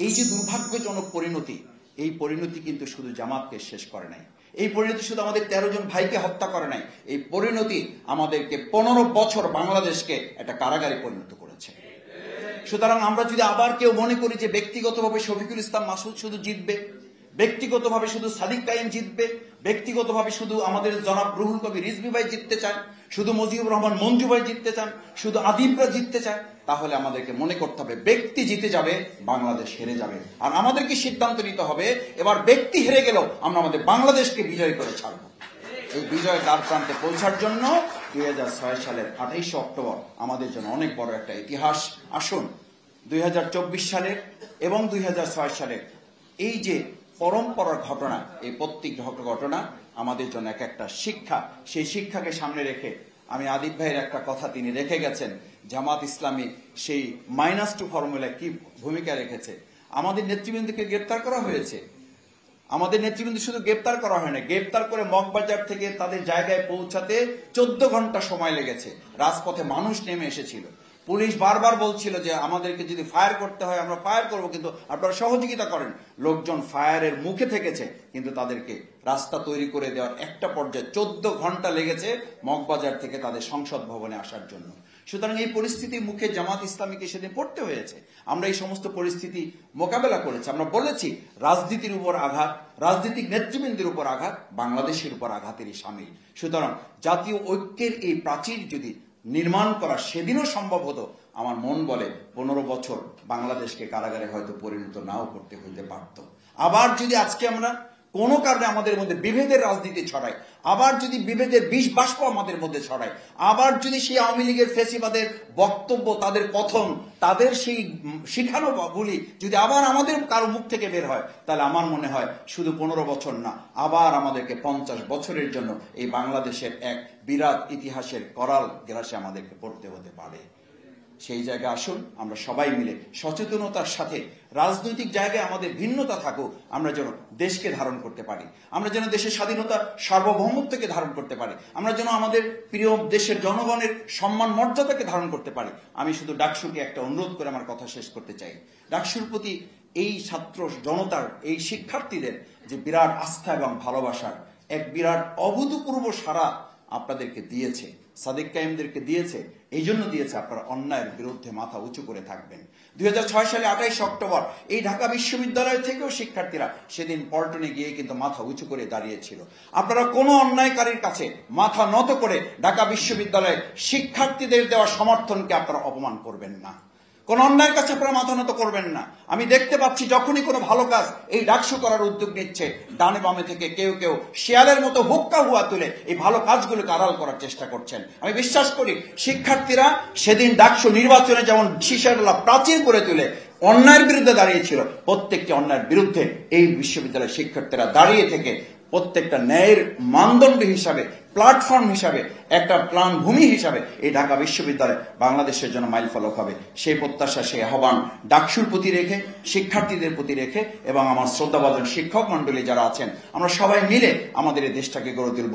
এই যে দুর্ভাগ্যজনক পরিণতি, এই পরিণতি কিন্তু শুধু জামাতকে শেষ করে নাই, এই পরিণতি শুধু আমাদের 13 জন ভাইকে হত্যা করে নাই, এই পরিণতি আমাদেরকে 15 বছর বাংলাদেশকে একটা কারাগারে পরিণত করেছে। সুতরাং আমরা যদি আবার কেউ মনে করি যে ব্যক্তিগতভাবে শফিকুল ইসলাম মাসুদ শুধু জিতবে, ব্যক্তিগতভাবে শুধু সাদিক কায়েম জিতবে, ব্যক্তিগতভাবে শুধু আমাদের জনাব রুহুল কবির রিজভী ভাই জিততে চান, শুধু মুজিবুর রহমান মঞ্জু ভাই জিততে চান, শুধু আদিবরা জিততে চায়, তাহলে আমাদেরকে মনে করতে হবে ব্যক্তি জিতে যাবে, বাংলাদেশ হেরে যাবে। আর আমাদেরকে সিদ্ধান্ত নিতে হবে এবার ব্যক্তি হেরে গেলেও আমরা আমাদের বাংলাদেশকে বিজয় করে ছাড়ব। এই বিজয় দ্বার প্রান্তে পৌঁছার জন্য 2006 সালের 28 অক্টোবর আমাদের জন্য অনেক বড় একটা ইতিহাস। আসুন 2024 সালের এবং 2006 সালের এই যে পরম্পরার ঘটনা, এই প্রত্যেক ঘটনা আমাদের জন্য এক একটা শিক্ষা। সেই শিক্ষাকে সামনে রেখে আমি আদিব ভাইয়ের একটা কথা তিনি রেখে গেছেন, জামাত ইসলামী সেই -2 ফর্মুলায় কি ভূমিকা রেখেছে। আমাদের নেতৃবৃন্দকে গ্রেপ্তার করা হয়েছে, আমাদের নেতৃবৃন্দ শুধু গ্রেপ্তার করা হয় না, গ্রেপ্তার করে মগবাজার থেকে তাদের জায়গায় পৌঁছাতে 14 ঘন্টা সময় লেগেছে। রাজপথে মানুষ নেমে এসেছিল, পুলিশ বারবার বলছিল যে আমাদেরকে যদি ফায়ার করতে হয় আমরা ফায়ার করব, কিন্তু আপনারা সহযোগিতা করেন। লোকজন ফায়ারের মুখে থেকেছে, কিন্তু তাদেরকে রাস্তা তৈরি করে দেওয়ার একটা পর্যায়ে 14 ঘন্টা লেগেছে মগবাজার থেকে তাদের সংসদ ভবনে আসার জন্য। সুতরাং এই পরিস্থিতির মুখে জামাত ইসলামীকে সেদিন পড়তে হয়েছে। আমরা এই সমস্ত পরিস্থিতি মোকাবেলা করেছি। আমরা বলেছি রাজনীতির উপর আঘাত, রাজনৈতিক নেতৃবৃন্দের উপর আঘাত, বাংলাদেশের উপর আঘাতেরই সামিল। সুতরাং জাতীয় ঐক্যের এই প্রাচীর যদি নির্মাণ করা সেদিনও সম্ভব হতো, আমার মন বলে 15 বছর বাংলাদেশকে কারাগারে হয়তো পরিণত নাও করতে হইতে পারত। আবার যদি আজকে আমরা কোনো কারণে আমাদের মধ্যে বিভেদের রাজনীতি ছড়ায়, আবার যদি বিভেদের বিষ বাষ্প আমাদের মধ্যে ছড়ায়, আবার যদি সেই আওয়ামী লীগের ফেসিবাদের বক্তব্য, তাদের কথন, তাদের সেই শিখানো বলি যদি আবার আমাদের কারো মুখ থেকে বের হয়, তাহলে আমার মনে হয় শুধু 15 বছর না, আবার আমাদেরকে 50 বছরের জন্য এই বাংলাদেশের এক বিরাট ইতিহাসের করাল গ্রাসে আমাদেরকে পড়তে হতে পারে। সেই জায়গায় আসুন আমরা সবাই মিলে সচেতনতার সাথে, রাজনৈতিক জায়গায় আমাদের ভিন্নতা থাকুক, আমরা যেন দেশকে ধারণ করতে পারি, আমরা যেন দেশের স্বাধীনতা সার্বভৌমত্বকে ধারণ করতে পারি, আমরা যেন আমাদের প্রিয় দেশের জনগণের সম্মান মর্যাদাকে ধারণ করতে পারি। আমি শুধু ডাকসুকে একটা অনুরোধ করে আমার কথা শেষ করতে চাই। ডাকসুর প্রতি এই ছাত্র জনতার, এই শিক্ষার্থীদের যে বিরাট আস্থা এবং ভালোবাসার এক বিরাট অভূতপূর্ব সাড়া আপনাদেরকে দিয়েছে, সাদিক কায়েমদেরকে দিয়েছে, এই জন্য দিয়েছে আপনারা অন্যায়ের বিরুদ্ধে মাথা উঁচু করে থাকবেন। 2006 সালে 28 অক্টোবর এই ঢাকা বিশ্ববিদ্যালয় থেকেও শিক্ষার্থীরা সেদিন পল্টনে গিয়ে কিন্তু মাথা উঁচু করে দাঁড়িয়েছিল। আপনারা কোনো অন্যায়কারীর কাছে মাথা নত করে ঢাকা বিশ্ববিদ্যালয়ের শিক্ষার্থীদের দেওয়া সমর্থনকে আপনারা অপমান করবেন না, কোন অন্যায়ের কাছে আপনারা মাথা নত করবেন না। আমি দেখতে পাচ্ছি যখনই কোনো ভালো কাজ এই ডাকসু করার উদ্যোগ নিচ্ছে, ডানে বামে থেকে কেউ কেউ শেয়ালের মতো হুক্কা হুয়া তুলে এই ভালো কাজগুলোকে আড়াল করার চেষ্টা করছেন। আমি বিশ্বাস করি শিক্ষার্থীরা সেদিন ডাকসু নির্বাচনে যেমন শিশারলা প্রাচীর করে তুলে অন্যায়ের বিরুদ্ধে দাঁড়িয়েছিল, প্রত্যেকটি অন্যায়ের বিরুদ্ধে এই বিশ্ববিদ্যালয়ের শিক্ষার্থীরা দাঁড়িয়ে থেকে প্রত্যেকটা ন্যায়ের মানদণ্ড হিসাবে, প্ল্যাটফর্ম হিসাবে, একটা প্ল্যান ভূমি হিসাবে এই ঢাকা বিশ্ববিদ্যালয় বাংলাদেশের জন্য মাইল ফলক হবে। সেই প্রত্যাশা, সেই আহ্বান ডাকসুর প্রতি রেখে, শিক্ষার্থীদের প্রতি রেখে এবং আমার শ্রদ্ধাভাজন শিক্ষক মন্ডলী যারা আছেন, আমরা সবাই মিলে আমাদের এই দেশটাকে গড়ে তুলব।